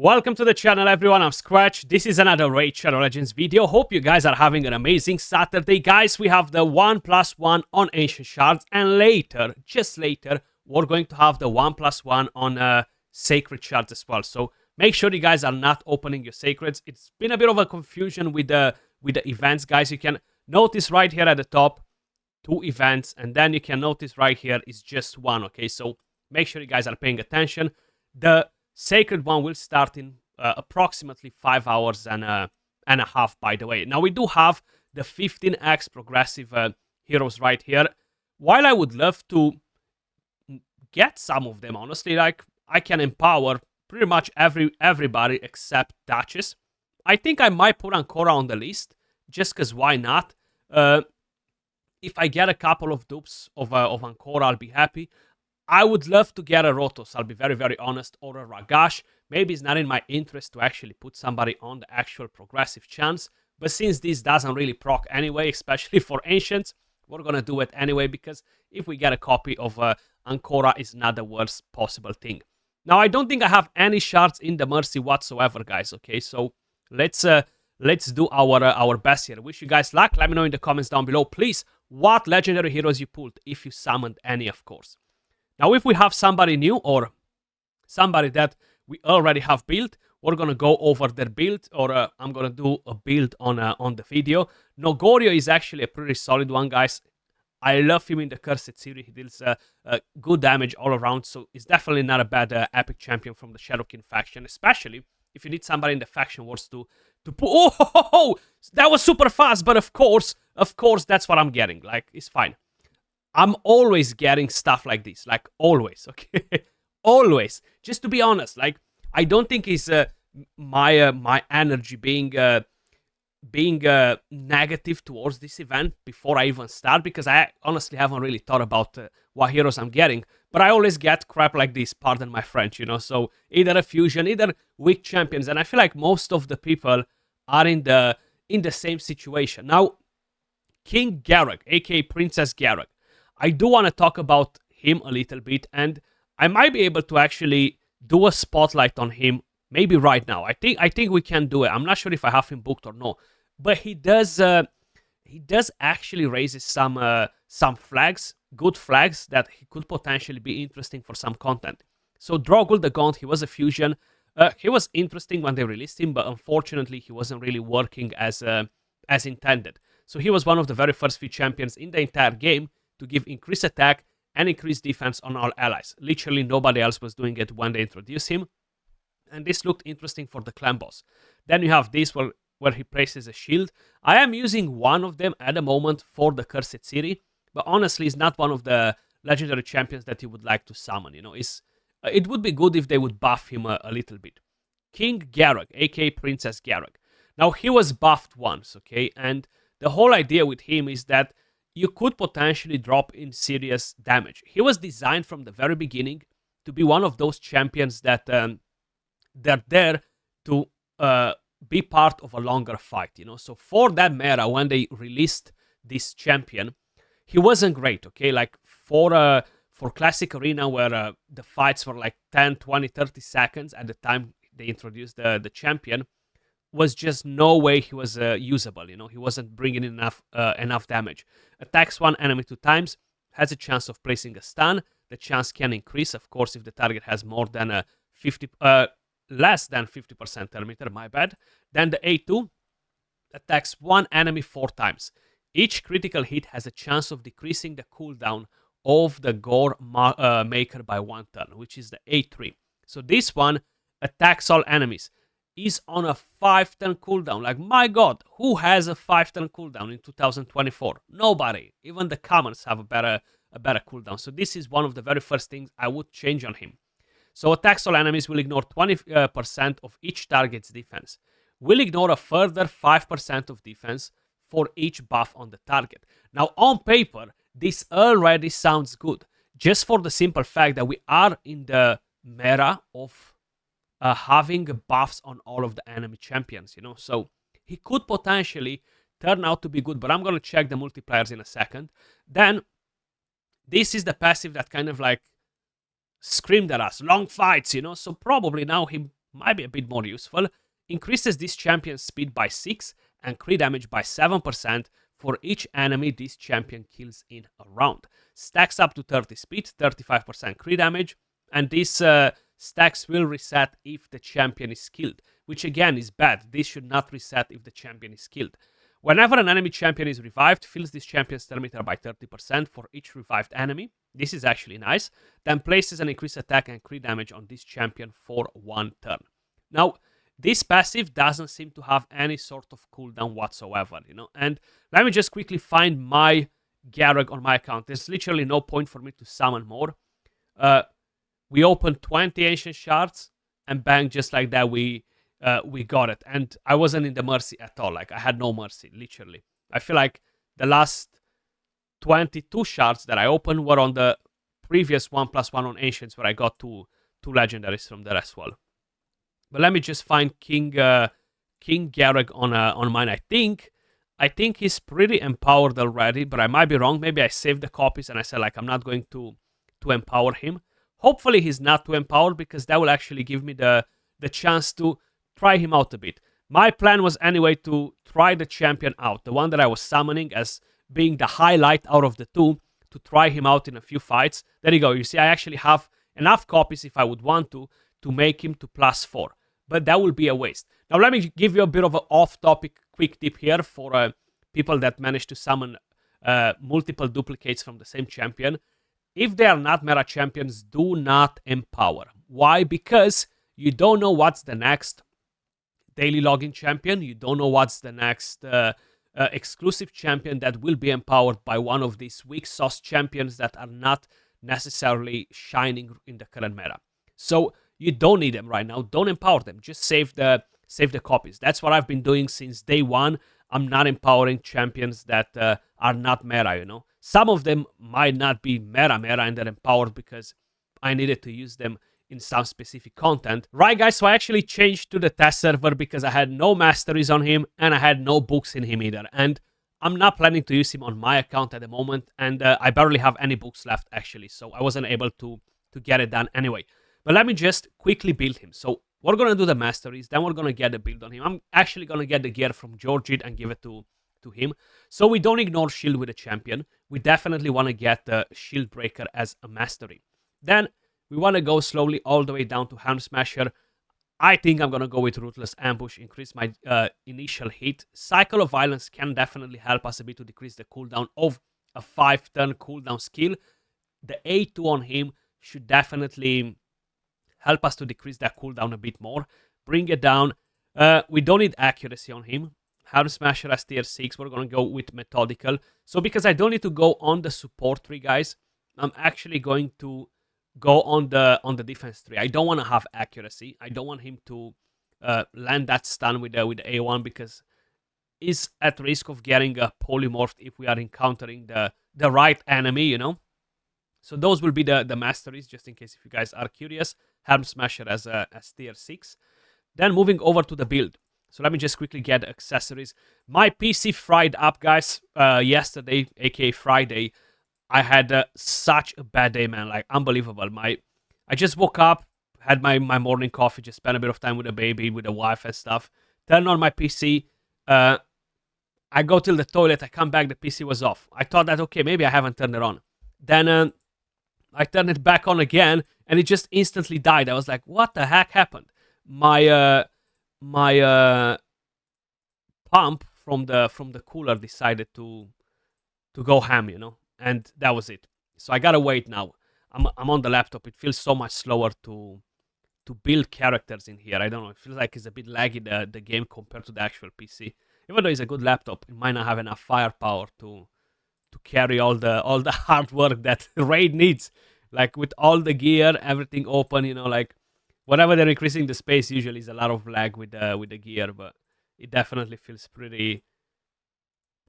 Welcome to the channel, everyone. I'm Skratch. This is another Raid Shadow Legends video. Hope you guys are having an amazing Saturday. Guys, we have the 1+1 on Ancient Shards, and later, just later, we're going to have the 1+1 on Sacred Shards as well. So make sure you guys are not opening your Sacreds. It's been a bit of a confusion with the events, guys. You can notice right here at the top, 2 events, and then you can notice right here is just 1, okay? So make sure you guys are paying attention. The Sacred one will start in approximately 5 hours and a half, by the way. Now, we do have the 15x progressive heroes right here. While I would love to get some of them, honestly, like, I can empower pretty much everybody except Duchess. I think I might put Ancora on the list, just because why not? If I get a couple of dupes of Ancora, I'll be happy. I would love to get a Rotos, I'll be very, very honest, or a Ragash. Maybe it's not in my interest to actually put somebody on the actual progressive chance, but since this doesn't really proc anyway, especially for Ancients, we're gonna do it anyway, because if we get a copy of Ancora, it's not the worst possible thing. Now, I don't think I have any shards in the Mercy whatsoever, guys, okay? So let's do our best here. Wish you guys luck. Let me know in the comments down below, please, what legendary heroes you pulled, if you summoned any, of course. Now, if we have somebody new or somebody that we already have built, we're going to go over their build, or I'm going to do a build on the video. Nogorio is actually a pretty solid one, guys. I love him in the Cursed series. He deals good damage all around, so it's definitely not a bad epic champion from the Shadowkin faction, especially if you need somebody in the faction wars to put... Oh, that was super fast, but of course, that's what I'm getting. Like, it's fine. I'm always getting stuff like this, like always, okay? Always. Just to be honest, like, I don't think it's my energy being negative towards this event before I even start, because I honestly haven't really thought about what heroes I'm getting, but I always get crap like this, pardon my French, you know? So either a fusion, either weak champions, and I feel like most of the people are in the same situation. Now, King Garog, aka Princess Garog, I do want to talk about him a little bit, and I might be able to actually do a spotlight on him maybe right now. I think we can do it. I'm not sure if I have him booked or no, but he does actually raises some flags, good flags, that he could potentially be interesting for some content. So Drogul the Gaunt, he was a fusion. He was interesting when they released him, but unfortunately he wasn't really working as intended. So he was one of the very first few champions in the entire game to give increased attack and increased defense on all allies. Literally nobody else was doing it when they introduced him. And this looked interesting for the clan boss. Then you have this where he places a shield. I am using one of them at the moment for the Cursed City, but honestly, it's not one of the legendary champions that you would like to summon. You know, it would be good if they would buff him a little bit. King Garog, aka Princess Garog. Now, he was buffed once, okay? And the whole idea with him is that you could potentially drop in serious damage. He was designed from the very beginning to be one of those champions that they're there to be part of a longer fight, you know. So for that meta, when they released this champion, he wasn't great, okay? Like for Classic Arena, where the fights were like 10, 20, 30 seconds at the time they introduced the champion, was just no way he was usable, you know. He wasn't bringing enough damage. Attacks one enemy 2 times, has a chance of placing a stun. The chance can increase, of course, if the target has more than less than 50% telemeter, my bad. Then the A2 attacks one enemy 4 times. Each critical hit has a chance of decreasing the cooldown of the Gore Maker by 1 turn, which is the A3. So this one attacks all enemies. Is on a 5-turn cooldown. Like, my god, who has a 5-turn cooldown in 2024? Nobody. Even the commons have a better cooldown. So this is one of the very first things I would change on him. So attacks all enemies, will ignore 20% of each target's defense. Will ignore a further 5% of defense for each buff on the target. Now, on paper, this already sounds good, just for the simple fact that we are in the meta of having buffs on all of the enemy champions, you know. So he could potentially turn out to be good, but I'm going to check the multipliers in a second. Then this is the passive that kind of like screamed at us. Long fights, you know. So probably now he might be a bit more useful. Increases this champion's speed by 6 and crit damage by 7% for each enemy this champion kills in a round. Stacks up to 30 speed, 35% crit damage, and this stacks will reset if the champion is killed, which again is bad. This should not reset if the champion is killed. Whenever an enemy champion is revived, fills this champion's turn meter by 30% for each revived enemy. This is actually nice. Then places an increased attack and crit damage on this champion for 1 turn. Now, this passive doesn't seem to have any sort of cooldown whatsoever, And let me just quickly find my Garog on my account. There's literally no point for me to summon more. We opened 20 Ancient Shards, and bang, just like that, we got it. And I wasn't in the mercy at all. Like, I had no mercy, literally. I feel like the last 22 shards that I opened were on the previous 1+1 on Ancients, where I got two legendaries from there as well. But let me just find King Garog on mine. I think he's pretty empowered already, but I might be wrong. Maybe I saved the copies and I said, like, I'm not going to empower him. Hopefully he's not too empowered, because that will actually give me the chance to try him out a bit. My plan was anyway to try the champion out, the one that I was summoning as being the highlight out of the two, to try him out in a few fights. There you go. You see, I actually have enough copies if I would want to make him to +4. But that will be a waste. Now, let me give you a bit of an off-topic quick tip here for people that manage to summon multiple duplicates from the same champion. If they are not meta champions, do not empower. Why? Because you don't know what's the next daily login champion. You don't know what's the next exclusive champion that will be empowered by one of these weak sauce champions that are not necessarily shining in the current meta. So you don't need them right now. Don't empower them. Just save the copies. That's what I've been doing since day one. I'm not empowering champions that are not meta, Some of them might not be meta, and they're empowered because I needed to use them in some specific content. Right, guys, so I actually changed to the test server because I had no masteries on him and I had no books in him either. And I'm not planning to use him on my account at the moment, and I barely have any books left, actually, so I wasn't able to get it done anyway. But let me just quickly build him. So we're going to do the masteries, then we're going to get a build on him. I'm actually going to get the gear from Georgid and give it to him. So we don't ignore shield with a champion. We definitely want to get the shield breaker as a mastery. Then we want to go slowly all the way down to Helm Smasher. I think I'm going to go with Ruthless Ambush, increase my initial hit. Cycle of Violence can definitely help us a bit to decrease the cooldown of a 5-turn cooldown skill. The A2 on him should definitely help us to decrease that cooldown a bit more. Bring it down. We don't need accuracy on him. Helm Smasher as tier 6. We're going to go with Methodical. So because I don't need to go on the support tree, guys, I'm actually going to go on the defense tree. I don't want to have accuracy. I don't want him to land that stun with the A1 because he's at risk of getting a polymorphed if we are encountering the right enemy, So those will be the masteries, just in case if you guys are curious. Helm Smasher as tier 6. Then moving over to the build. So let me just quickly get accessories. My PC fried up, guys, yesterday, aka Friday. I had such a bad day, man. Like, unbelievable. I just woke up, had my morning coffee, just spent a bit of time with the baby, with the wife and stuff. Turned on my PC. I go till the toilet. I come back. The PC was off. I thought that, okay, maybe I haven't turned it on. Then I turned it back on again, and it just instantly died. I was like, what the heck happened? My pump from the cooler decided to go ham, and that was it. So I gotta wait now. I'm on the laptop. It feels so much slower to build characters in here. I don't know. It feels like it's a bit laggy the game compared to the actual PC. Even though it's a good laptop, it might not have enough firepower to carry all the hard work that Raid needs. Like with all the gear, everything open, like whenever they're increasing the space, usually is a lot of lag with the gear, but it definitely feels pretty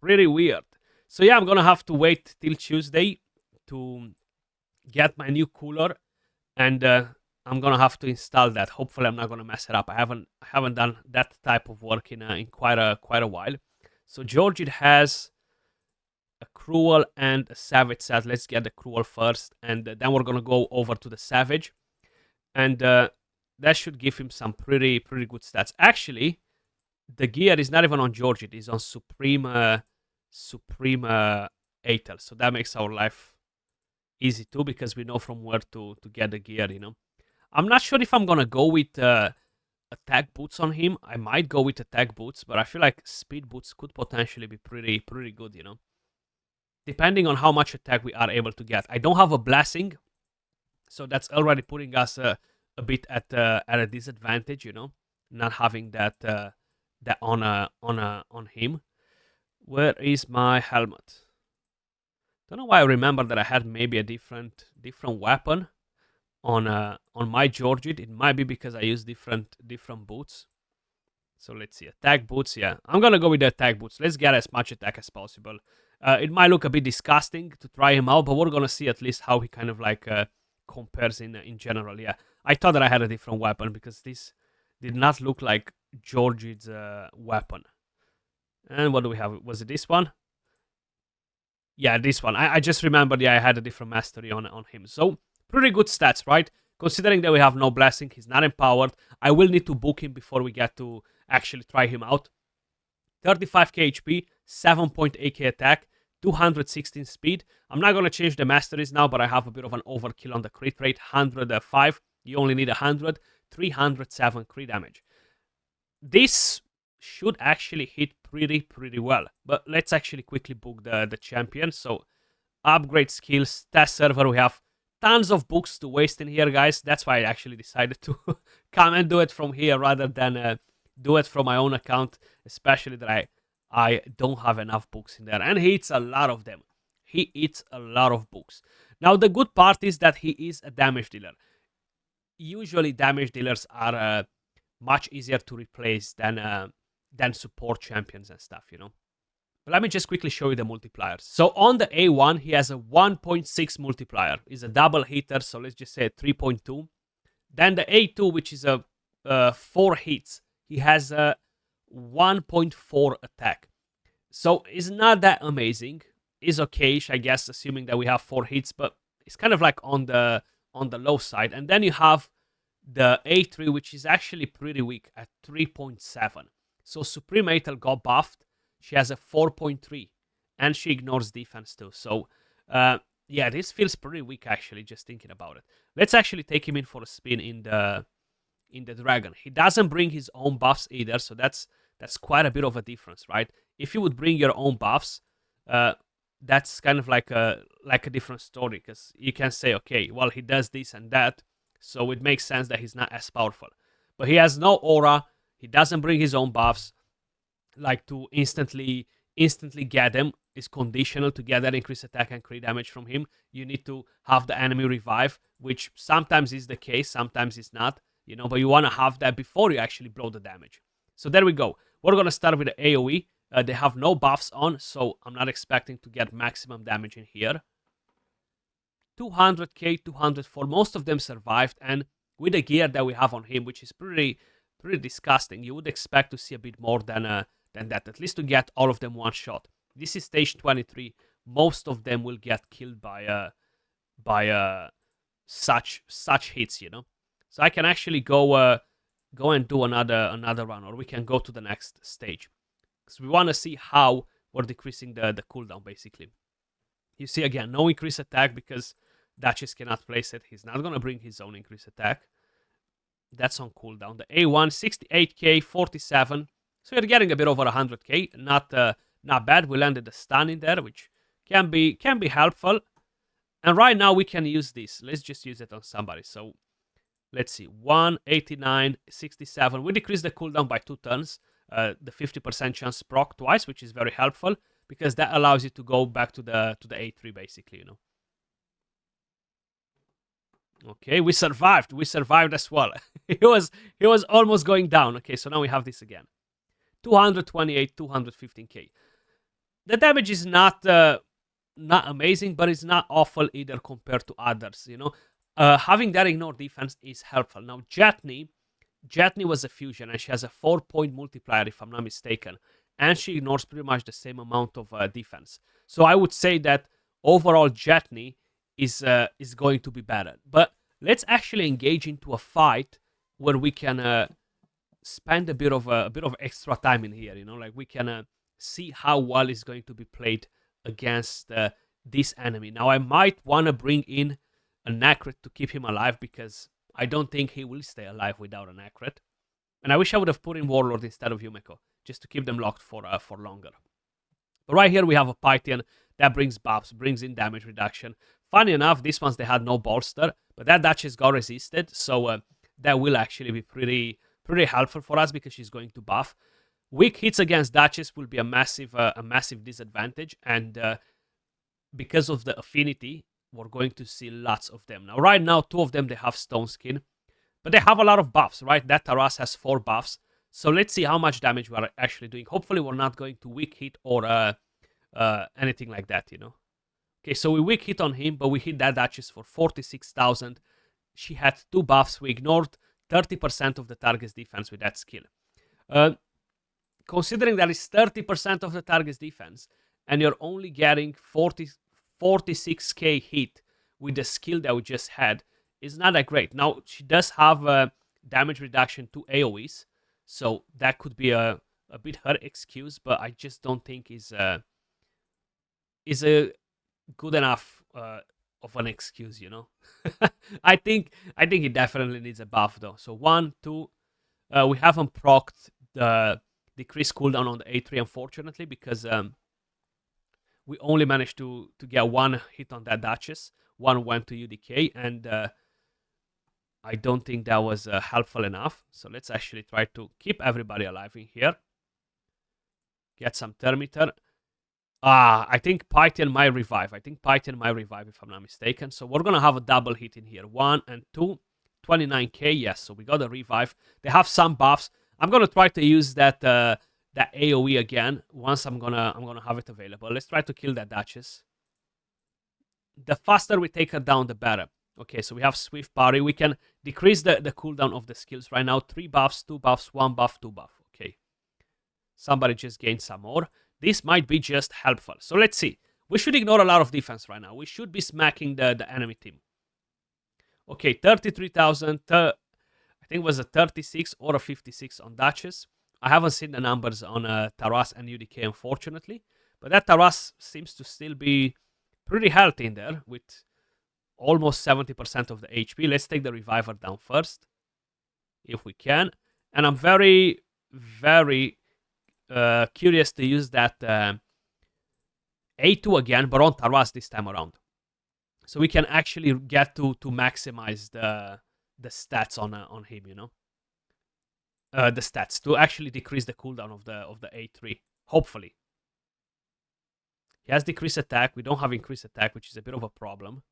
weird. So yeah, I'm gonna have to wait till Tuesday to get my new cooler, and I'm gonna have to install that. Hopefully, I'm not gonna mess it up. I haven't done that type of work in quite a while. So Georgid has a Cruel and a Savage set. Let's get the Cruel first, and then we're gonna go over to the Savage. And that should give him some pretty good stats. Actually, the gear is not even on George, it is on Supreme Aether. So that makes our life easy too, because we know from where to get the gear, you know. I'm not sure if I'm gonna go with attack boots on him. I might go with attack boots, but I feel like speed boots could potentially be pretty good, you know. Depending on how much attack we are able to get. I don't have a blessing, so that's already putting us a bit at a disadvantage, you know, not having that on him. Where is my helmet? Don't know why I remember that I had maybe a different weapon on my Georgid. It might be because I use different boots. So let's see, attack boots. Yeah, I'm gonna go with the attack boots. Let's get as much attack as possible. It might look a bit disgusting to try him out, but we're gonna see at least how he kind of like compares in general. Yeah, I thought that I had a different weapon because this did not look like Georgid's weapon. And what do we have? Was it this one? Yeah, this one. I just remembered, yeah, I had a different mastery on him. So, pretty good stats, right? Considering that we have no blessing, he's not empowered. I will need to book him before we get to actually try him out. 35k HP, 7.8k attack, 216 speed. I'm not going to change the masteries now, but I have a bit of an overkill on the crit rate. 105, you only need 100, 307 crit damage. This should actually hit pretty well. But let's actually quickly book the champion. So, upgrade skills, test server, we have tons of books to waste in here, guys. That's why I actually decided to come and do it from here rather than do it from my own account, especially that I don't have enough books in there. And he eats a lot of them. He eats a lot of books. Now, the good part is that he is a damage dealer. Usually, damage dealers are much easier to replace than support champions and stuff, you know. But let me just quickly show you the multipliers. So on the A1, he has a 1.6 multiplier. It's a double hitter, so let's just say 3.2. Then the A2, which is a 4 hits, he has a 1.4 attack. So it's not that amazing. It's okay-ish, I guess, assuming that we have 4 hits, but it's kind of like on the low side. And then you have the A3, which is actually pretty weak at 3.7. So Supreme Aether got buffed. She has a 4.3, and she ignores defense too. So, yeah, this feels pretty weak actually, just thinking about it. Let's actually take him in for a spin in the dragon. He doesn't bring his own buffs either, so that's quite a bit of a difference, right? If you would bring your own buffs, that's kind of like a different story, because you can say, okay, well, he does this and that, so it makes sense that he's not as powerful. But he has no aura. He doesn't bring his own buffs. Like, to instantly get them is conditional. To get that increased attack and crit damage from him, you need to have the enemy revive, which sometimes is the case, sometimes it's not, you know, but you want to have that before you actually blow the damage. So there we go. We're going to start with the AoE. They have no buffs on, so I'm not expecting to get maximum damage in here. 200k, 204, most of them survived, and with the gear that we have on him, which is pretty disgusting, you would expect to see a bit more than that, at least to get all of them one shot. This is stage 23. Most of them will get killed by such hits, you know. So I can actually go and do another run, or we can go to the next stage, because we want to see how we're decreasing the cooldown. Basically, you see again, no increased attack because Duchess cannot place it. He's not gonna bring his own increased attack. That's on cooldown. The A1 68k, 47. So you're getting a bit over 100k, not bad. We landed a stun in there, which can be helpful. And right now we can use this. Let's just use it on somebody. So let's see, 189, 67. We decrease the cooldown by 2 turns. The 50% chance proc twice, which is very helpful because that allows you to go back to the A3 basically, you know. Okay, we survived. We survived as well. he was almost going down. Okay, so now we have this again. 228, 215k. The damage is not amazing, but it's not awful either compared to others, you know. Having that ignore defense is helpful. Now, Jetney was a fusion, and she has a 4-point multiplier, if I'm not mistaken. And she ignores pretty much the same amount of defense. So I would say that overall Jetney is going to be better. But let's actually engage into a fight where we can spend a bit of extra time in here. Like we can see how well is going to be played against this enemy. Now I might want to bring in an accurate to keep him alive, because I don't think he will stay alive without an accurate. And I wish I would have put in Warlord instead of Yumeko, just to keep them locked for longer. But right here we have a Pythian that brings buffs, brings in damage reduction. Funny enough, these ones they had no bolster, but that Duchess got resisted, so that will actually be pretty helpful for us, because she's going to buff. Weak hits against Duchess will be a massive disadvantage, and because of the affinity, we're going to see lots of them. Now, right now, 2 of them, they have Stone Skin, but they have a lot of buffs, right? That Taras has 4 buffs, so let's see how much damage we are actually doing. Hopefully, we're not going to weak hit or anything like that, Okay, so we weak hit on him, but we hit that Duchess for 46,000. She had 2 buffs. We ignored 30% of the target's defense with that skill. Considering that it's 30% of the target's defense, and you're only getting 46k hit with the skill that we just had, is not that great. Now, she does have damage reduction to AoEs, so that could be a bit her excuse, but I just don't think is a good enough of an excuse, I think it definitely needs a buff though. So 1, 2, we haven't procced the decreased cooldown on the A3, unfortunately, because we only managed to get 1 hit on that Duchess. 1 went to UDK, and I don't think that was helpful enough. So let's actually try to keep everybody alive in here. Get some Thermiter. I think Pythian might revive. if I'm not mistaken. So we're going to have a double hit in here. 1 and 2. 29k, yes. So we got a revive. They have some buffs. I'm going to try to use that AoE again once I'm gonna have it available. Let's try to kill that Duchess. The faster we take her down, the better. Okay, so we have Swift Parry. We can decrease the cooldown of the skills right now. 3 buffs, 2 buffs, 1 buff, 2 buff. Okay. Somebody just gained some more. This might be just helpful. So let's see. We should ignore a lot of defense right now. We should be smacking the enemy team. Okay, 33,000. I think it was a 36 or a 56 on Duchess. I haven't seen the numbers on Taras and UDK, unfortunately. But that Taras seems to still be pretty healthy in there with almost 70% of the HP. Let's take the Reviver down first, if we can. And I'm very, very curious to use that A2 again, but on Taras this time around. So we can actually get to maximize the stats on him, the stats, to actually decrease the cooldown of the A3, hopefully. He has decreased attack. We don't have increased attack, which is a bit of a problem.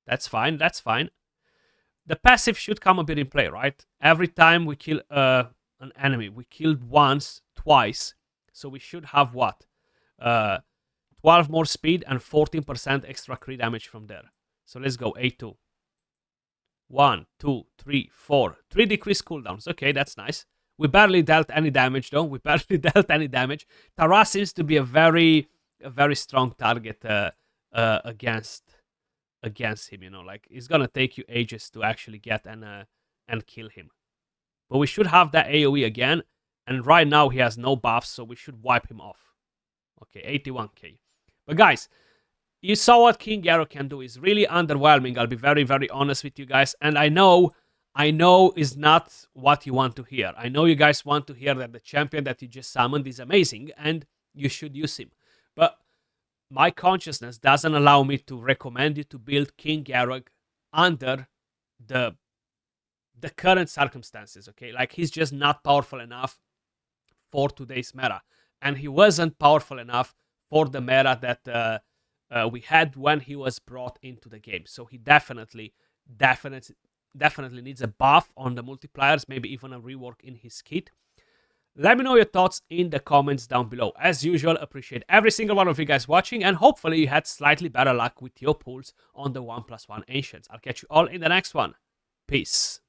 That's fine. The passive should come a bit in play, right? Every time we kill an enemy, we killed once, twice. So we should have what? 12 more speed and 14% extra crit damage from there. So let's go A2. 1, 2, 3, 4. 3 decreased cooldowns. Okay, that's nice. We barely dealt any damage, though. Taras seems to be a very strong target against him. Like, it's gonna take you ages to actually get and kill him. But we should have that AoE again. And right now he has no buffs, so we should wipe him off. Okay, 81k. But guys, you saw what King Garog can do. It's really underwhelming. I'll be very, very honest with you guys. And I know is not what you want to hear. I know you guys want to hear that the champion that you just summoned is amazing and you should use him. But my consciousness doesn't allow me to recommend you to build King Garog under the current circumstances, okay? Like, he's just not powerful enough for today's meta. And he wasn't powerful enough for the meta that we had when he was brought into the game. So he definitely needs a buff on the multipliers, maybe even a rework in his kit. Let me know your thoughts in the comments down below. As usual, appreciate every single one of you guys watching, and hopefully you had slightly better luck with your pulls on the 1+1 Ancients. I'll catch you all in the next one. Peace.